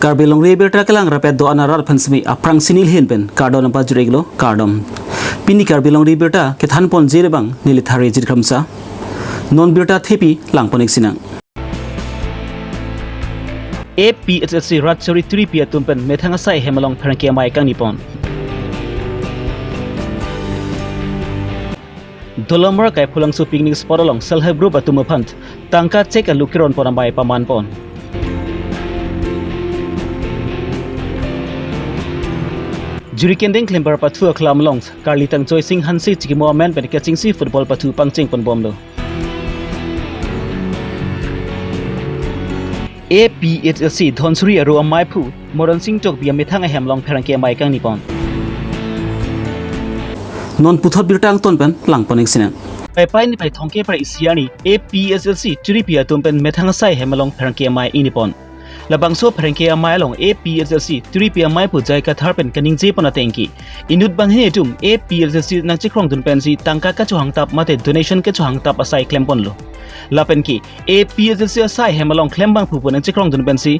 Karbilong rebirta kelang rapet do anarar pansmi aprang sinil hinpen kardon apa jureglo kardom pini karbilong rebirta kethan pon jirebang nilithari jirkhamsa non birta thepi langponik sinang APHLC ratchori 3 pia tumpen methanga sai hemalong pharankia mai kang nipon dolomor kai phulang su picnic spot along self help group atuma phant tangka check a lukiron pon mai paman pon Jurikending klimper patu aklam longs karli tang choi sing hansi chikimo men pen catching si football patu pangching pon bomlo APHLC dhonsuri aru amai phu moran sing tok bia methanga hemlong pherangke mai kang nipon non puthot birtang ton pen langponing sina pai ni pai thongke par isiani APHLC tripia tumpen methanga sai hemalong pherangke mai inipon labangso pherangke amai long APHLC tripia mai pu jai ka tharpen kaning je pona tengki inut banghe tum APHLC nang chikrong dun pensi tangka ka chuhang tap mate donation ke chuhang tap asai claim pon lo lapen ki APHLC asai hemalong claim bang pu nang chikrong dun pensi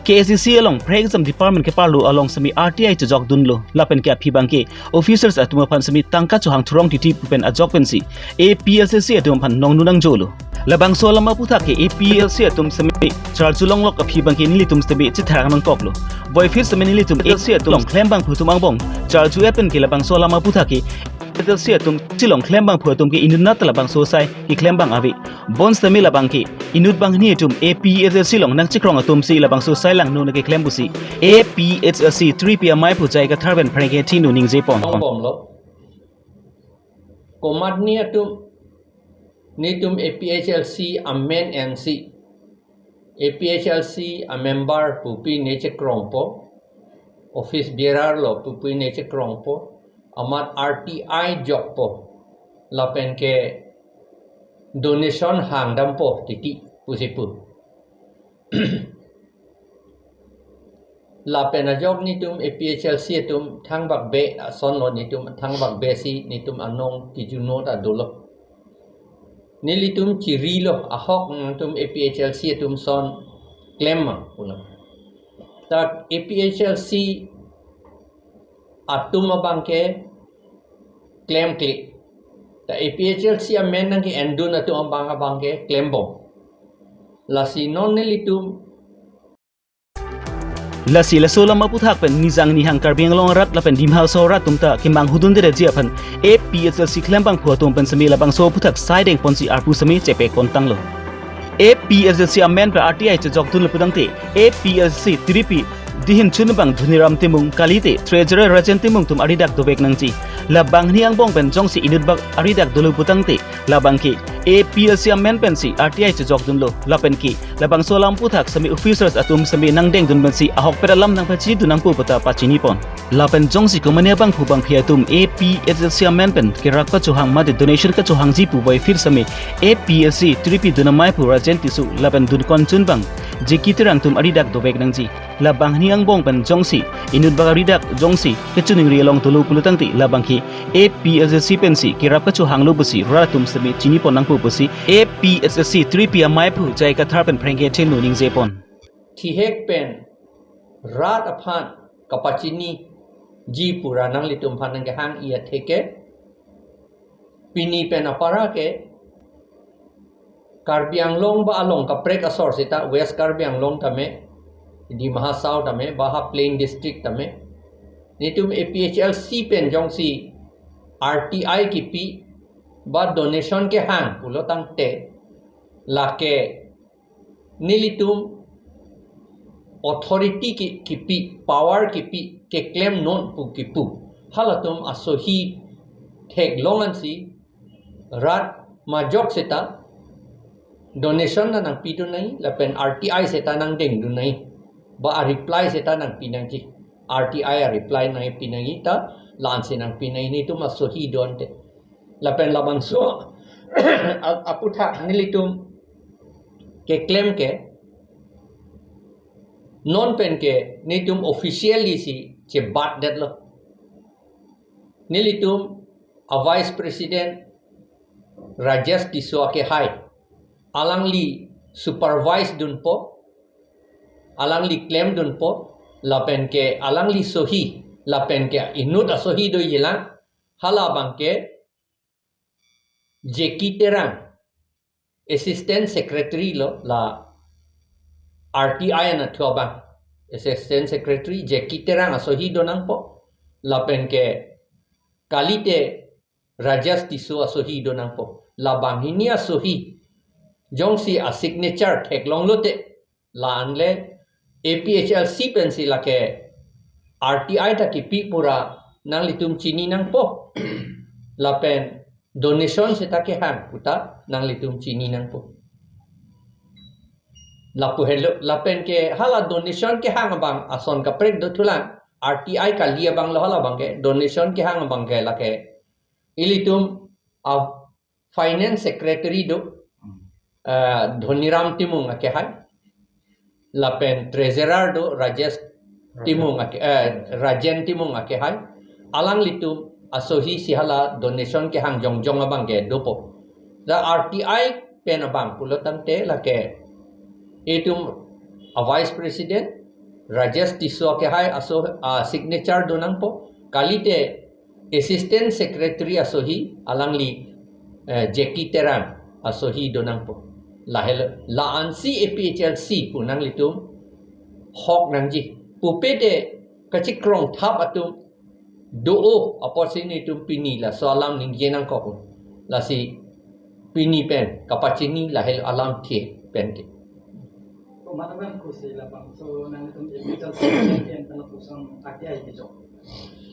KSC along pre exam department ke parlo along semi RTI chok dun lo lapen ke aphi bang ke officers atuma phan semi tangka chuhang thurong titi pen ajok pensi APHLC atum phan nong nunang jolo labang so lama putha ke APHLC atum semi char chulong lok aphi bang ke nili tum semi chitharang nang koklo boy fir semi nili tum APHLC atum claim bang phu tumang bong char chu apen ke labang so lama putha ke APHLC atum chilong claim bang phu atum ke inut na labang so sai ki claim bang avi bon semi labang ke inut bang ni atum APHLC long nang chikrong atum si labang so sai lang no na ke claim busi APHLC 3 pm mai phu jai ka tharben phrege thinu ning je pon bom lo komat ni atum nitum APHLC amen NC APHLC a member pupi neche krongpo office bearer lo pupi neche krongpo amat RTI job po lapen ke donation hangdam po titi pusipu lapen a job nitum APHLC tum thang bak be son lo nitum thang bak be si nitum anong kijuno ta dolo nilitum cirilo ahok tum APHLC tum son claim pula tak APHLC atum abangke claim klik ta APHLC amen nang ki endun atum abangke claim bom lasi non nilitum lasi la sola maputhak pen nizang ni hang karbeng long rat la pen dimhal so rat tumta kimang hudun de jia phan APHLC klembang phu tum pen semi labang so puthak sideng ponsi arpu semi chepe kontang lo APHLC amen pra RTI chok dun lepudang te APHLC 3P dihin chunbang dhuniram timung kalite treasurer rajen timung tum aridak dobek nangchi labang niang bong pen jongsi inut bak aridak dulu putang te labang ki APHLC amen pensi RTI chok dun lo lapen ki labang solam puthak semi officers atum semi nangdeng dun pensi ahok peralam nang pachi dunang pu pata pachini pon lapen jongsi komania bang phu bang phiatum APHLC amen pen kirak pa chuhang ma de donation ka chuhang ji pu boy fir semi APHLC 3P dunamai pu rajen tisu lapen dun kon chun bang jikitirang tum aridak dobek nangji labang niang bong pen jongsi inut bak aridak jongsi kechuning rialong tulu pulutang ti labang ki APHLC pensi kirap ka chuhang lo busi ratum semi chini pon nang pu busi APHLC 3P mai pu jai ka tharpen phrenge thenu ning jepon thi hek pen rat aphan kapachini ji puranang litum phanang ke hang ia theke pini pen apara ke Karbi Anglong ba along ka prek asor sita West Karbi Anglong tame di Mahasau tame Baha Plain District tame nitum APHLC pen jongsi RTI ki pi ba donation ke hang pulotang te lake nilitum authority ki pi power ki pi ke claim non pu ki pu halatum asohi thek longan si rat majok sita donation na nang pitu nai lapen RTI seta nang deng du nai ba a reply seta nang pinang ji RTI a reply nai pinangi ta lan se nang pinai ni tu ma so hi don te lapen labang so aputha nilitum ke claim ke non pen ke nitum officially si che bat det lo nilitum a vice president Rajesh Tiswa ke hai alangli supervise dun po alang li claim dun po lapen ke alang li sohi lapen ke inut asohi do yilang hala bangke Jeki Terang Assistant Secretary lo la RTI na tuabang Assistant Secretary Jeki Terang asohi do nang po lapen ke kalite Rajas Tisu asohi do nang po la bang hini asohi jong si a signature thek long lote la anle APHLC pensi la ke RTI ta ki pi pura nang litum chini nang po la pen donation se ta ke han puta nang litum chini nang po la pu hello la pen ke hala donation ke hang bang ason ka prek do thulang RTI ka lia bang lo hala bang ke donation ke hang bang ke la ke ilitum a finance secretary do Dhoniram Timung ke hai lapen treasurer do Rajesh Timung Rajen Timung ke hai alang litum asohi sihala donation ke hang jong jong abang ke dopo the RTI pen abang pulotang te la ke itum a vice president Rajesh Tiso ke hai aso signature donang po kalite assistant secretary asohi alang li Jeki Teran asohi donang po la ansi APHLC punang litum hok nangji pupede kacik krong thap atum doo opportunity tum pini la so alam ning yenang ko la si pini pen kapachini la hel alam the pen ke Matakan ko sila bang so nang itong APHLC yan tanong pusang RTI bijo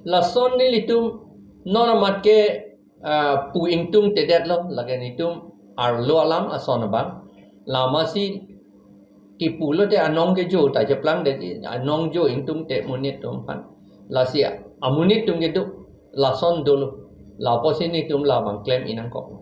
la son ni litum nona mat ke pu ingtung tedet lo lagan itum arlo alam ason bang lama si kipulo te anong ke jo ta jeplang de anong jo ingtung te munit tum pan la si amunit tum gedu la son dulu la posini tum la bang claim inang ko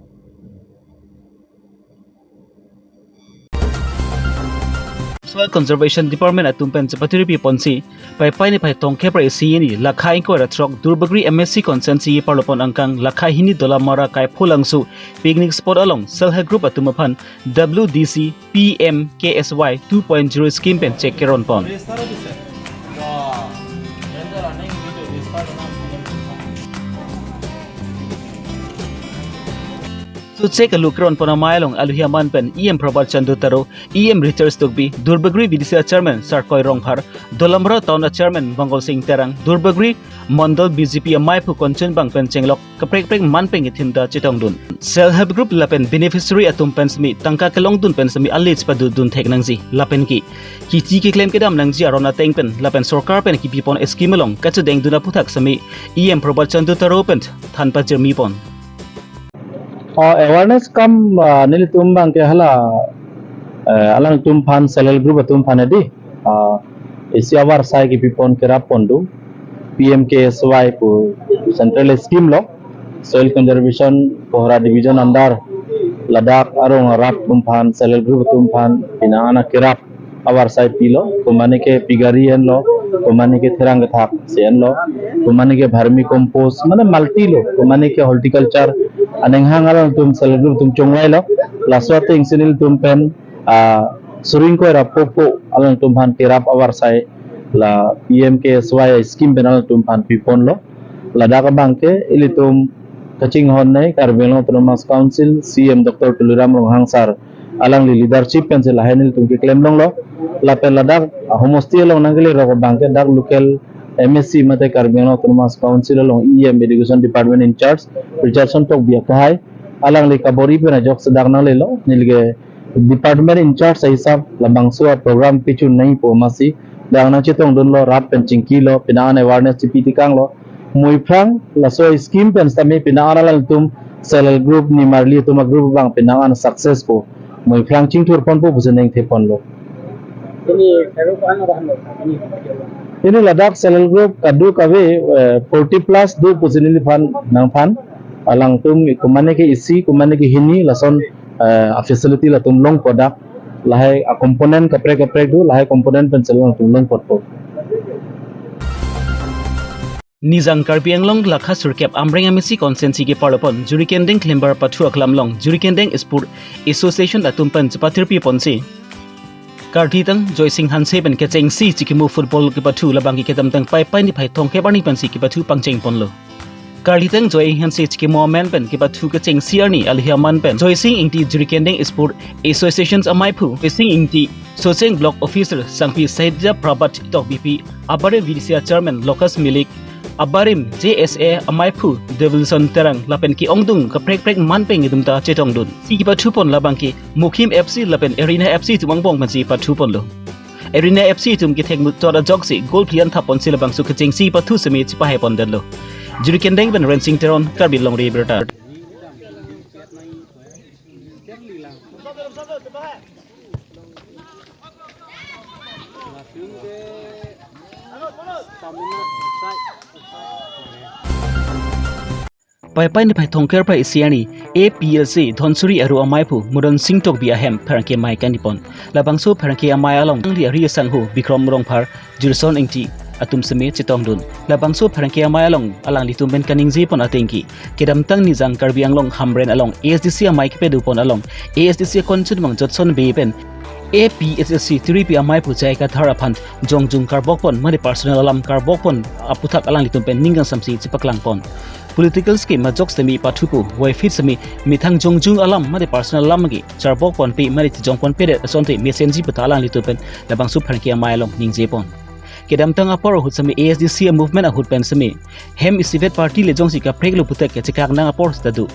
Soil Conservation Department at tumpen sapaturi pi ponsi pai ni pai tongke pra isiini lakha inko ra trok durbagri MSC consensi parlopon angkang lakha hini dola mara kai phulangsu picnic spot along self help group atumaphan WDC PM KSY 2.0 scheme pen check keron pon to check a look around Ponamailong Aluhiaman pen EM Prabhat Chandu Taro EM Richards Tugbi Durbagri VDC Chairman Sarkoy Ronghar Dolamra Town Chairman Bangol Singh Terang Durbagri Mondal BJP Maipu Konchen Bang Pen Chenglok kaprek prek man peng itimda chitong dun self help group lapen beneficiary atum pen smi tangka kelong dun pen smi alit pa dun thek nangji lapen ki chi ki claim kedam nangji arona teng pen lapen sarkar pen ki pipon scheme long kachu deng duna puthak sami EM Prabhat Chandu Taro pen thanpa jermi pon awareness kam nil tumbang ke hala alang tumpan selel group tumpan edi isiawar sai ki pipon kerap pondu PMKSY pu central scheme lo soil conservation pohra division under Ladakh arong rak tumpan selel group tumpan pinana kerap awar sai pilo kumane ke pigarian lo kumane ke therang thak sen lo kumane ke vermi compost mane multi lo kumane ke horticulture aneng hangalang tum selel tum chonglai lo laswate ingsinil tum pen suring ko ra popo alang tum han tirap awar sai la PMKSY scheme benal tum han pipon lo lada ka bangke ilitum kaching hon nai Karbelo Autonomous Council CM Dr. Tuliram Hangsar alang li leadership pen se lahenil tum ki claim long lo la pen ladak homosti long nangli ro bangke dak local MSC mate Karbelo Autonomous Council long EM Education Department in charge Richardson tok biya kahai alang li kabori pe na jok sedak na le lo nilge department in charge sa hisab lambang suwa program pichu nahi po masi dang na chitong dun lo rap pen chingki lo pinaan awareness cpt kang lo mui prang la so scheme pen stami pinaan al tum selel group ni marli tuma group bang pinaan success po mui prang chingtur pon po buseneng the pon lo ini Ladakh selel group kadu kawe 40 plus do pusinili fan nang fan alang tum kumane ke isi kumane ke hini lason a facility la tum long product lahai a component kapre do lahai component pen selong tum long pot Nizang Karbianglong lakha surkep amreng amisi consensi ke parlopon jurikendeng klembar pathu aklamlong jurikendeng spur association atumpan chapathir pi ponsi การที่ตั้งจอยสิงฮันเซเป็นแกเจงซีจิกิมูฟุตบอลกิปัทูละบางกิเคตัมตั้งไปนี่ไผ่ทองแค่บ้านนี่เป็นสิกิปัทูปังเจงปนโลการที่ตั้งจอยฮันเซจิกิโมเมนเป็นกิปัทูกเจงซีอาร์นี่อลิฮามันเป็นจอยสิงอิงตีจูริเคนเดงสปอร์ตแอสโซเอชันส์อามายพูจอยสิงอิงตีโซเซงบล็อกออฟฟิเซอร์สังพีไซด์จับประบัติตอกบีพีอาบาริมวิดิเซียเชอร์แมนโลคัสมิลิกabarim JSA amai phu Davidson terang lapen ki ongdung ka prek man peng idum ta chetong dun si ki pathu pon labang ki Mukim FC lapen Arena FC tumang bong man si pathu pon lo Arena FC tum ki thek mut tora jog si goal plian thapon si labang su kaching si pathu semi chipa he pon den lo juriken deng ben rensing teron karbil long re berta pai ni pai thongker pai isiani APHLC thonsuri aru amai phu mudan singtok bi ahem pharangke mai kanipon labangso pharangke amai along ri ari sanghu bikrom rongphar jurson ingti atum seme chitong dun labangso pharangke amai along alang litum ben kaningji pon atengki kedam tang ni jang karbi anglong hamren along ASDC amai ke pedu pon along ASDC konchun mang jotson be pen APHLC 3P amai pu jai ka thara phant jongjung karbok pon mari personal alam karbok pon aputhak alang litum pen ningang samsi chipaklang pon political scheme majok semi pathupu wai fit semi mithang jongjung alam mari personal alam gi charbok pon pi mari jongpon pede asonte messenji putalang litupen labang su pharki amai along ningje pon kedam tang apor hut semi ASDC movement a hut pen semi hem isivet party le jongsi ka preklo putek ke chikak nang apor stadu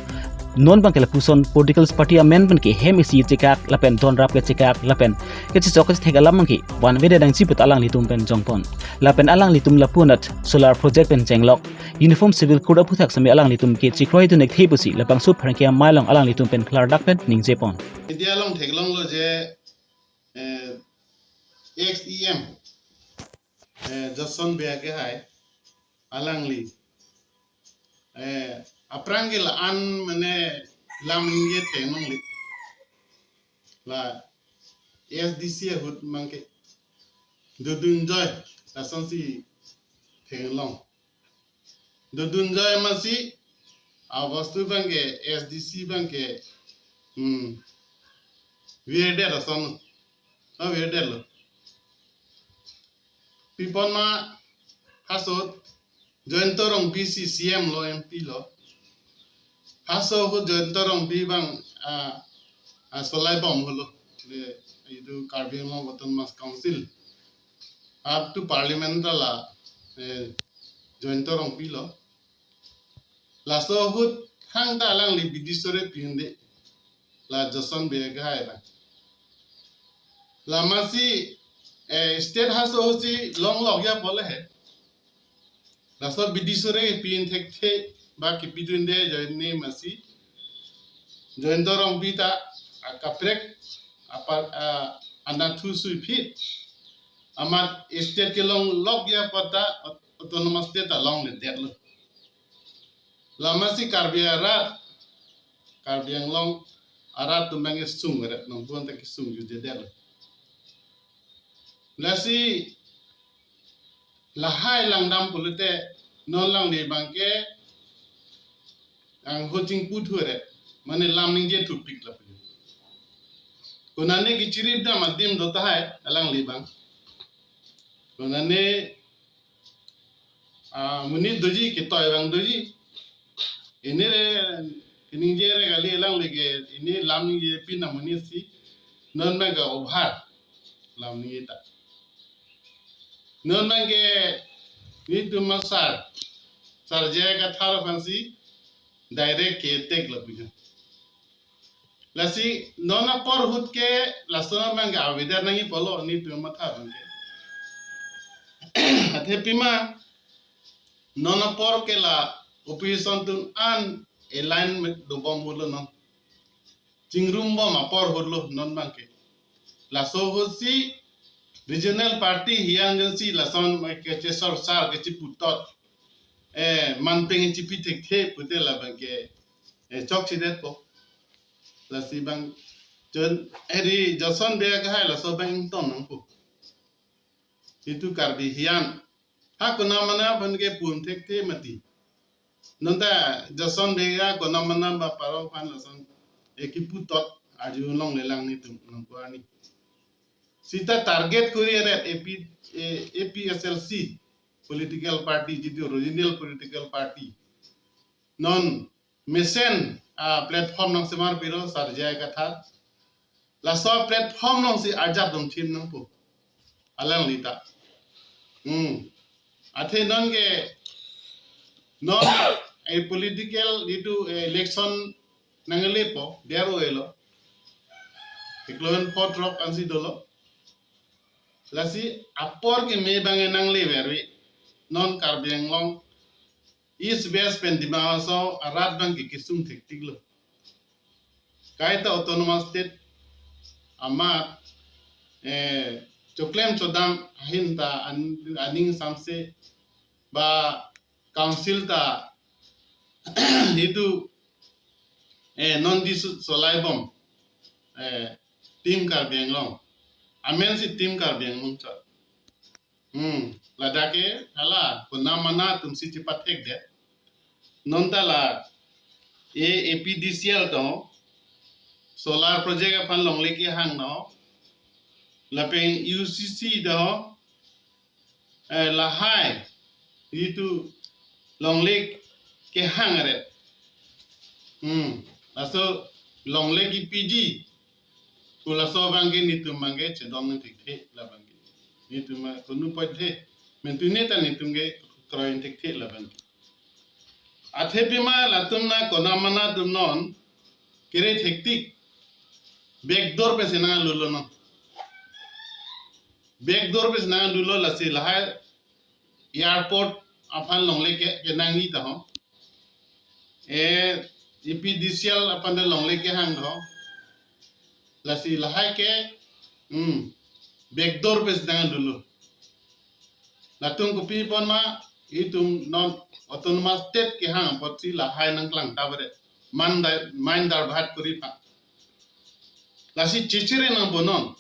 non bang kala puson political party amendment ke hem isi chikak lapen don rap ke chikak lapen ke chok ke thega lam ki wan vede dang chiput alang litum pen jongpon lapen alang litum lapunat solar project pen jenglok uniform civil code aputhak sami alang litum ke chikroi tu nek thebusi lapang su pharkia mailong alang litum pen khlar dak pen ningje pon india long theglong lo je XEM jason be ke hai alang li aprangil an mane lam ye tenong li la SDC hut mangke dudun joy la sonsi theglong dudun joy masi August banke SDC banke weird er son no weird er lo pipon ma hasot jointorong BCCM lo MP lo haso ho jointorong bi bang a solai bom holo le idu carbon lo boton mas council up to parliament la jointorong bi lo la so hut hang da lang li bidisore pinde la jason be gai la la masi state haso si long log ya bole he la so bidisore pin thek the ba ki bidunde joine masi joindorong bita kaprek apa anathu sui fit amat state ke long log ya pata autonomous state along le det lo la masi karbiang long arat tumbang sung ret nong pon ta ki sung ju de det lo lasi lahai langdam pulute non lang de bangke ang hojing putu ret mane lamning je tupik la pu konane ki chirip da madim dota hai alang libang konane muni doji ki toy bang doji enere kininje re gali alang lege ini lamning je pina muni si non mega obhar lamning ta non menge ni tu masar sarje ka thar fansi direct ke tek la puja lasi nona por hut ke lasona manga avida nahi polo ni tu matha bange athe pima nona por ke la opposition tun an alignment do bom holo non chingrum bom apor holo non bange laso hosi regional party hiang si lason ke chesor sar ke chiputot man peng chipi tek the pute la bange chok chidet po la si bang jon eri jason be ga hai la so bang ton nang pu itu karbi hian ha ko na mana ban ge pun tek the mati nonta jason be ga ko na mana ba paro pan la son ekipu tot aju long le lang ni tum nang ko ani Sita target kuri ada APHLC political party jitu original political party non mesen platform nang semar biro sarjaya katha la so platform nang si ajab dom tim nang pu alang lita athe non ke non a political itu election nangale po dero elo ikloen pot rock ansi dolo lasi apor ke me bange nangle verwi non karbeng long is best pen di so arat bang ke kisum thik tiglo kaita autonomous state amat choklem chodam hinta aning samse ba council ta itu non disu solaibom tim karbeng long amen si tim karbeng long cha ladake hala kuna mana tum si cepat hek de non tala APDCL to solar project apan long leki hang no lapeng UCC do lahai itu long lek ke hang ret aso long leki PG kula so bangge nitu mangge chedom tik the la bangge nitu ma kunu padhe mentune ta nitu ge kroin tik the la bangge athe bima latumna kona mana dumnon kire thektik backdoor pe sena lulo no backdoor pe sena lulo lasi lahai airport apan longle ke nangi ta ho EPDCL apan longle ke hang ho lasi lahai ke backdoor pe sena lulo latung kupi pon ma itum non autonomous state ke hang potsi lahai nang klang tabare mandar bhat kuri pa lasi chichire nang bonon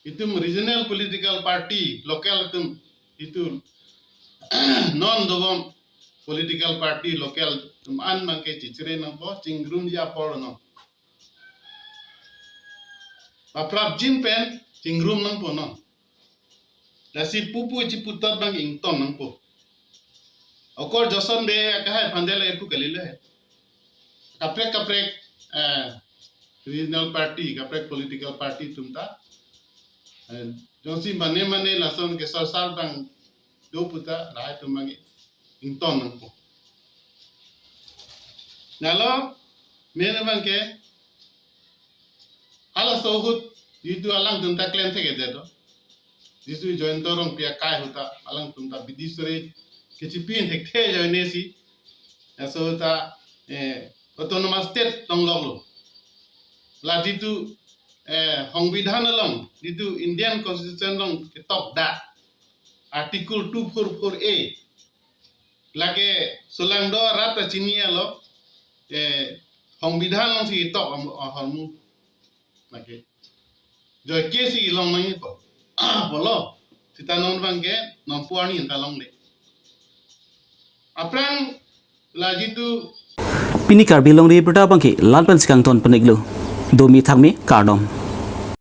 itum regional political party local itum itu non dogom political party local tum an mangke chichire nang bo chingrum ya por no paprap jin pen chingrum nang po no lasi pupu chiputat bang ington nang po okor joson be kahai pandela epu kalile kaprek regional party kaprek political party tumta josi mane lason ke sar bang do puta rai tumangi ington nang po nalo mene bang ke ala sohut itu alang tumta klen theke dedo jisu join torong pia kai huta alang tumta bidisore kecipin hek the joinesi aso ta autonomous state tongloglo la ditu সংবিধান long ditu Indian constitution long kitab da article 244A lage solang do rata chinia lo সংবিধান long si tok hormu lage joy kesi long nang po bolo kita non bangke non puani talong le aprang la ditu Pini karbilong ri berda bangki lalpan sikang ton peneglu domi thangmi kardom